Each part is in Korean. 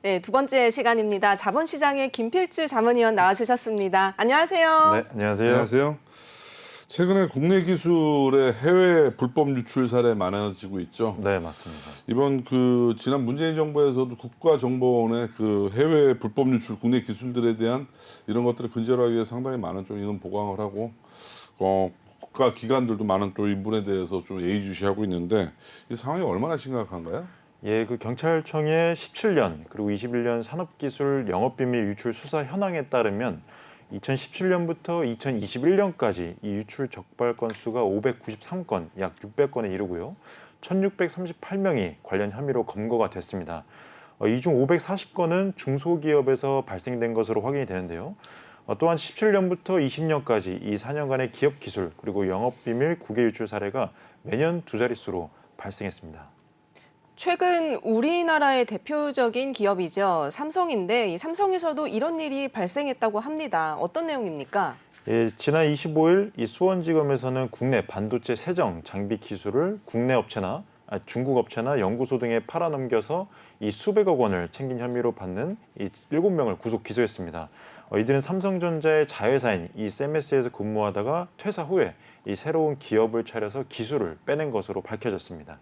네, 두 번째 시간입니다. 자본시장의 김필주 자문위원 나와주셨습니다. 안녕하세요. 네, 안녕하세요. 안녕하세요. 최근에 국내 기술의 해외 불법 유출 사례 많아지고 있죠. 네, 맞습니다. 이번 지난 문재인 정부에서도 국가정보원의 해외 불법 유출 국내 기술들에 대한 이런 것들을 근절하기 위해 상당히 많은 좀 이런 보강을 하고 국가 기관들도 많은 또 인분에 대해서 좀 예의주시하고 있는데 이 상황이 얼마나 심각한가요? 예, 경찰청의 17년 그리고 21년 산업기술 영업비밀 유출 수사 현황에 따르면 2017년부터 2021년까지 이 유출 적발 건수가 593건, 약 600건에 이르고요. 1,638명이 관련 혐의로 검거가 됐습니다. 이 중 540건은 중소기업에서 발생된 것으로 확인이 되는데요. 또한 17년부터 20년까지 이 4년간의 기업 기술 그리고 영업비밀 국외 유출 사례가 매년 두 자릿수로 발생했습니다. 최근 우리나라의 대표적인 기업이죠. 삼성인데 이 삼성에서도 이런 일이 발생했다고 합니다. 어떤 내용입니까? 예, 지난 25일 이 수원지검에서는 국내 반도체 세정 장비 기술을 국내 업체나 중국 업체나 연구소 등에 팔아넘겨서 이 수백억 원을 챙긴 혐의로 받는 이 7명을 구속 기소했습니다. 이들은 삼성전자의 자회사인 이 셈에스에서 근무하다가 퇴사 후에 이 새로운 기업을 차려서 기술을 빼낸 것으로 밝혀졌습니다.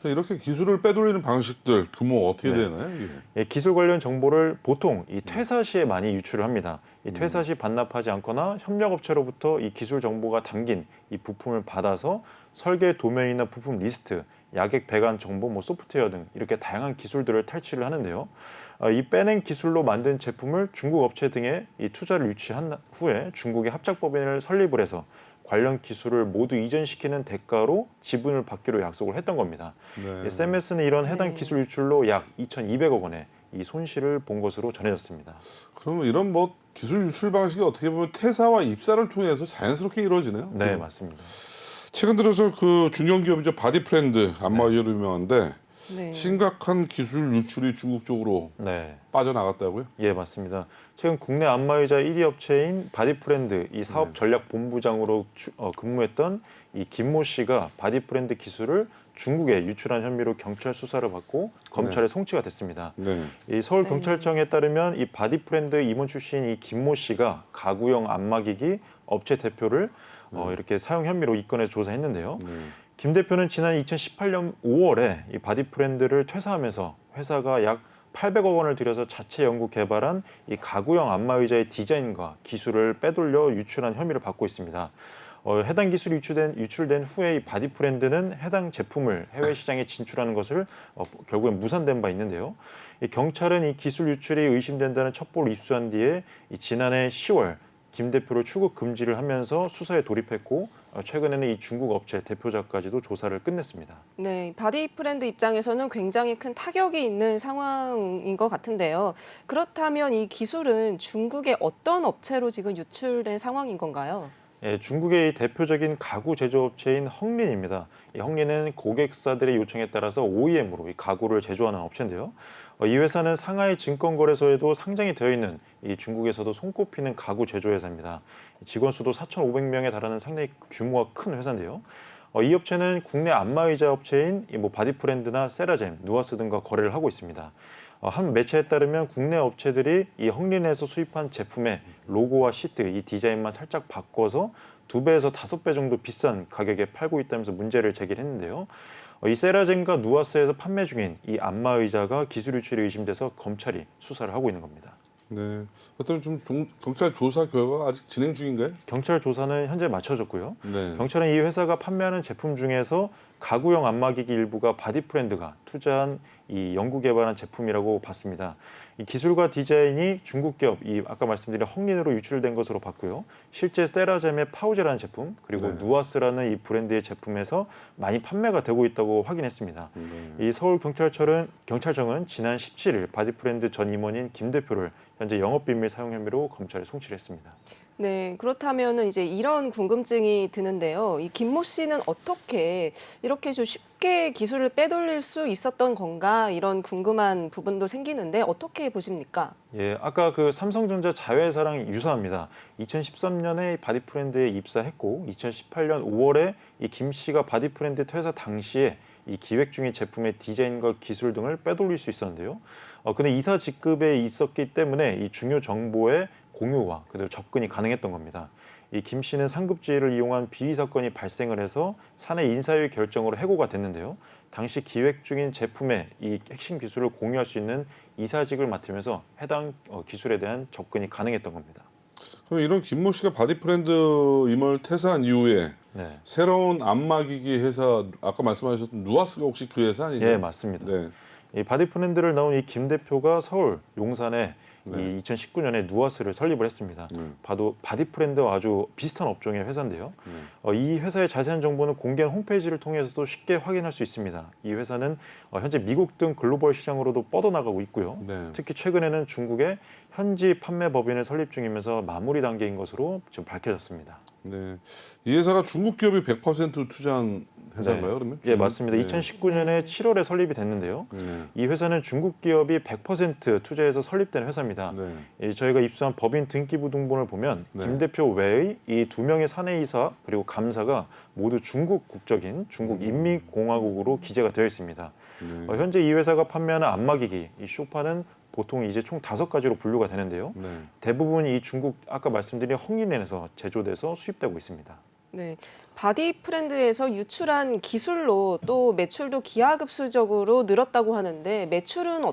이렇게 기술을 빼돌리는 방식들 규모 어떻게 되나요? 이게? 예, 기술 관련 정보를 보통 이 퇴사 시에 많이 유출을 합니다. 이 퇴사 시 반납하지 않거나 협력업체로부터 이 기술 정보가 담긴 이 부품을 받아서 설계 도면이나 부품 리스트, 야객 배관 정보, 소프트웨어 등 이렇게 다양한 기술들을 탈취를 하는데요. 이 빼낸 기술로 만든 제품을 중국 업체 등에 이 투자를 유치한 후에 중국의 합작법인을 설립을 해서 관련 기술을 모두 이전시키는 대가로 지분을 받기로 약속을 했던 겁니다. 네. 셈에스는 이런 해당 기술 유출로 약 2,200억 원의 이 손실을 본 것으로 전해졌습니다. 그러면 이런 기술 유출 방식이 어떻게 보면 퇴사와 입사를 통해서 자연스럽게 이루어지네요. 네, 맞습니다. 최근 들어서 중견기업이죠. 바디프렌드 안마의자로 유명한데 네. 심각한 기술 유출이 중국 쪽으로 네. 빠져나갔다고요? 예, 맞습니다. 최근 국내 안마의자 1위 업체인 바디프렌드 이 사업 전략 본부장으로 근무했던 이 김모 씨가 바디프렌드 기술을 중국에 유출한 혐의로 경찰 수사를 받고 검찰에 송치가 됐습니다. 네. 이 서울경찰청에 따르면 이 바디프렌드 임원 출신 이 김모 씨가 가구용 안마기기 업체 대표를 이렇게 사용 혐의로 입건해서 조사했는데요. 김 대표는 지난 2018년 5월에 이 바디프렌드를 퇴사하면서 회사가 약 800억 원을 들여서 자체 연구 개발한 이 가구용 안마의자의 디자인과 기술을 빼돌려 유출한 혐의를 받고 있습니다. 해당 기술이 유출된 후에 이 바디프렌드는 해당 제품을 해외 시장에 진출하는 것을 결국엔 무산된 바 있는데요. 경찰은 이 기술 유출이 의심된다는 첩보를 입수한 뒤에 지난해 10월 김 대표를 출국 금지를 하면서 수사에 돌입했고 최근에는 이 중국 업체 대표자까지도 조사를 끝냈습니다. 네, 바디프렌드 입장에서는 굉장히 큰 타격이 있는 상황인 것 같은데요. 그렇다면 이 기술은 중국의 어떤 업체로 지금 유출된 상황인 건가요? 예, 중국의 대표적인 가구 제조업체인 헝린입니다. 이 헝린은 고객사들의 요청에 따라서 OEM으로 이 가구를 제조하는 업체인데요. 이 회사는 상하이 증권거래소에도 상장이 되어 있는 이 중국에서도 손꼽히는 가구 제조 회사입니다. 직원 수도 4,500명에 달하는 상당히 규모가 큰 회사인데요. 이 업체는 국내 안마의자 업체인 바디프렌드나 세라젬, 누아스 등과 거래를 하고 있습니다. 한 매체에 따르면 국내 업체들이 이 헝린에서 수입한 제품의 로고와 시트, 이 디자인만 살짝 바꿔서 2배에서 5배 정도 비싼 가격에 팔고 있다면서 문제를 제기했는데요. 이 세라젬과 누아스에서 판매 중인 이 안마의자가 기술 유출이 의심돼서 검찰이 수사를 하고 있는 겁니다. 네. 어떤 경찰 조사 결과가 아직 진행 중인가요? 경찰 조사는 현재 마쳐졌고요. 네. 경찰은 이 회사가 판매하는 제품 중에서 가구용 안마기기 일부가 바디프렌드가 투자한 이 연구 개발한 제품이라고 봤습니다. 이 기술과 디자인이 중국 기업 이 아까 말씀드린 헝린으로 유출된 것으로 봤고요. 실제 세라젬의 파우제라는 제품 그리고 누아스라는 이 브랜드의 제품에서 많이 판매가 되고 있다고 확인했습니다. 이 서울경찰청은 지난 17일 바디프렌드 전 임원인 김 대표를 현재 영업비밀 사용 혐의로 검찰에 송치를 했습니다. 네, 그렇다면은 이제 이런 궁금증이 드는데요. 이 김모 씨는 어떻게 이렇게 좀 쉽게 기술을 빼돌릴 수 있었던 건가 이런 궁금한 부분도 생기는데 어떻게 보십니까? 예, 아까 삼성전자 자회사랑 유사합니다. 2013년에 바디프렌드에 입사했고 2018년 5월에 이 김 씨가 바디프렌드 퇴사 당시에 이 기획 중인 제품의 디자인과 기술 등을 빼돌릴 수 있었는데요. 근데 이사 직급에 있었기 때문에 이 중요 정보의 공유와 그대로 접근이 가능했던 겁니다. 이 김 씨는 상급지를 이용한 비위 사건이 발생을 해서 사내 인사의 결정으로 해고가 됐는데요. 당시 기획 중인 제품의 이 핵심 기술을 공유할 수 있는 이사직을 맡으면서 해당 기술에 대한 접근이 가능했던 겁니다. 그럼 이런 김모 씨가 바디프렌드 임원을 퇴사한 이후에 네, 새로운 안마기기 회사 아까 말씀하셨던 누아스가 혹시 그 회사 아니에요? 예, 맞습니다. 네. 이 바디프렌드를 나온 이 김 대표가 서울 용산에 네. 이 2019년에 누아스를 설립을 했습니다. 바디프렌드와 아주 비슷한 업종의 회사인데요. 이 회사의 자세한 정보는 공개한 홈페이지를 통해서도 쉽게 확인할 수 있습니다. 이 회사는 현재 미국 등 글로벌 시장으로도 뻗어나가고 있고요. 네. 특히 최근에는 중국의 현지 판매 법인을 설립 중이면서 마무리 단계인 것으로 지금 밝혀졌습니다. 네. 이 회사가 중국 기업이 100% 투자한 회사인가요, 그러면? 예, 맞습니다. 네. 2019년에 7월에 설립이 됐는데요. 네. 이 회사는 중국 기업이 100% 투자해서 설립된 회사입니다. 네. 저희가 입수한 법인 등기부 등본을 보면 네. 김 대표 외의 이 2명의 사내이사 그리고 감사가 모두 중국 국적인 중국 인민공화국으로 기재가 되어 있습니다. 네. 현재 이 회사가 판매하는 안마기기, 이 쇼파는 보통 이제 총 5가지로 분류가 되는데요. 네. 대부분 이 중국 아까 말씀드린 헝리넨에서 제조돼서 수입되고 있습니다. 네, 바디프렌드에서 유출한 기술로 또 매출도 기하급수적으로 늘었다고 하는데 매출은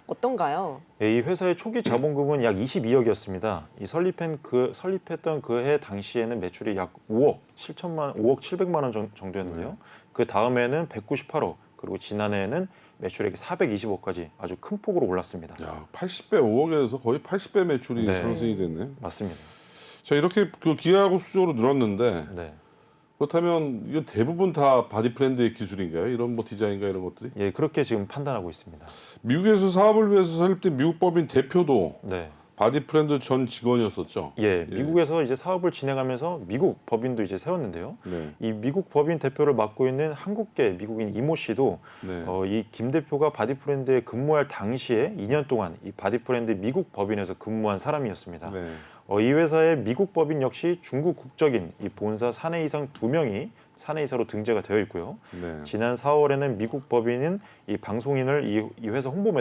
어떤가요? 이 회사의 초기 자본금은 약 22억이었습니다. 이 설립했던 그 해 당시에는 매출이 약 5억 700만 원 정도였는데요. 그 다음에는 198억, 그리고 지난해에는 매출액이 420억까지 아주 큰 폭으로 올랐습니다. 야, 80배 5억에서 거의 80배 매출이 네. 상승이 됐네요. 맞습니다. 자, 이렇게 그 기하급수적으로 늘었는데 네. 그렇다면 이거 대부분 다 바디프렌드의 기술인가요? 이런 뭐 디자인과 이런 것들이? 예, 그렇게 지금 판단하고 있습니다. 미국에서 사업을 위해서 설립된 미국 법인 대표도 네. 바디프렌드 전 직원이었었죠. 예, 미국에서 이제 사업을 진행하면서 미국 법인도 이제 세웠는데요. 네. 이 미국 법인 대표를 맡고 있는 한국계 미국인 이모 씨도 네. 이 김 대표가 바디프렌드에 근무할 당시에 2년 동안 이 바디프렌드 미국 법인에서 근무한 사람이었습니다. 네. 이 회사의 미국 법인 역시 중국 국적인 이 본사 사내이상 2명이 사내이사로 등재가 되어 있고요. 네. 지난 4월에는 미국 법인은 이 방송인을 이 회사 홍보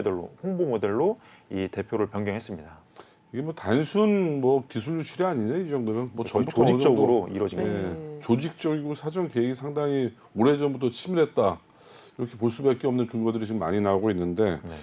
모델로 이 대표를 변경했습니다. 이게 뭐 단순 뭐 기술 유출이 아니네 이 정도면 뭐 거의 전부터 조직적으로 어느 이루어진 정도, 겁니다. 예, 조직적이고 사전 계획이 상당히 오래전부터 치밀했다 이렇게 볼 수밖에 없는 근거들이 지금 많이 나오고 있는데 네.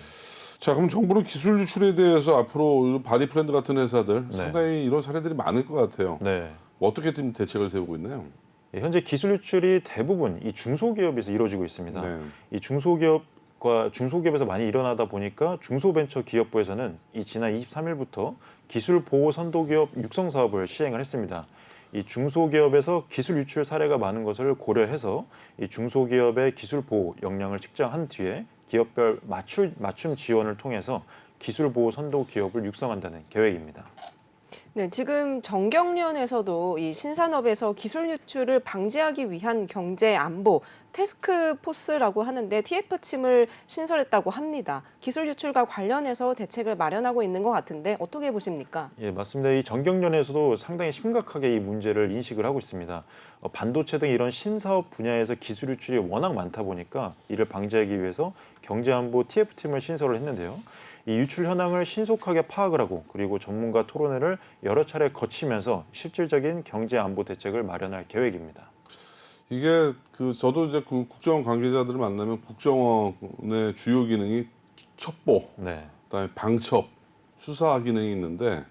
자 그럼 정부는 기술 유출에 대해서 앞으로 바디프렌드 같은 회사들 네. 상당히 이런 사례들이 많을 것 같아요. 네. 어떻게 좀 대책을 세우고 있나요? 현재 기술 유출이 대부분 이 중소기업에서 이루어지고 있습니다. 네. 이 중소기업에서 많이 일어나다 보니까 중소벤처기업부에서는 이 지난 23일부터 기술 보호 선도기업 육성 사업을 시행을 했습니다. 이 중소기업에서 기술 유출 사례가 많은 것을 고려해서 이 중소기업의 기술 보호 역량을 측정한 뒤에 기업별 맞춤 지원을 통해서 기술 보호 선도 기업을 육성한다는 계획입니다. 네, 지금 정경련에서도 이 신산업에서 기술 유출을 방지하기 위한 경제 안보 태스크포스라고 하는데 TF팀을 신설했다고 합니다. 기술 유출과 관련해서 대책을 마련하고 있는 것 같은데 어떻게 보십니까? 예, 맞습니다. 이 정경련에서도 상당히 심각하게 이 문제를 인식을 하고 있습니다. 반도체 등 이런 신사업 분야에서 기술 유출이 워낙 많다 보니까 이를 방지하기 위해서 경제안보 TF팀을 신설을 했는데요. 이 유출 현황을 신속하게 파악을 하고 그리고 전문가 토론회를 여러 차례 거치면서 실질적인 경제안보 대책을 마련할 계획입니다. 이게 그 저도 이제 그 국정원 관계자들을 만나면 국정원의 주요 기능이 첩보, 네, 그다음에 방첩, 수사 기능이 있는데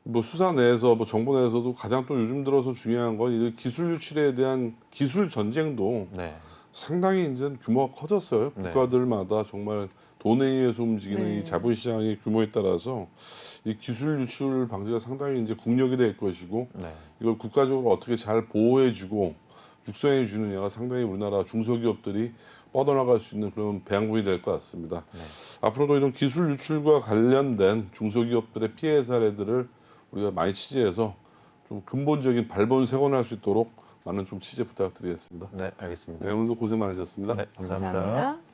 뭐 수사 내에서 뭐 정보 내에서도 가장 또 요즘 들어서 중요한 건 이 기술 유출에 대한 기술 전쟁도 네, 상당히 이제 규모가 커졌어요. 네. 국가들마다 정말 돈에 의해서 움직이는 네. 이 자본시장의 규모에 따라서 이 기술 유출 방지가 상당히 이제 국력이 될 것이고 네. 이걸 국가적으로 어떻게 잘 보호해주고 육성해 주느냐가 상당히 우리나라 중소기업들이 뻗어나갈 수 있는 그런 배양분이 될 것 같습니다. 네. 앞으로도 이런 기술 유출과 관련된 중소기업들의 피해 사례들을 우리가 많이 취재해서 좀 근본적인 발본색원을 할 수 있도록 많은 좀 취재 부탁드리겠습니다. 네, 알겠습니다. 네, 오늘도 고생 많으셨습니다. 네, 감사합니다. 감사합니다.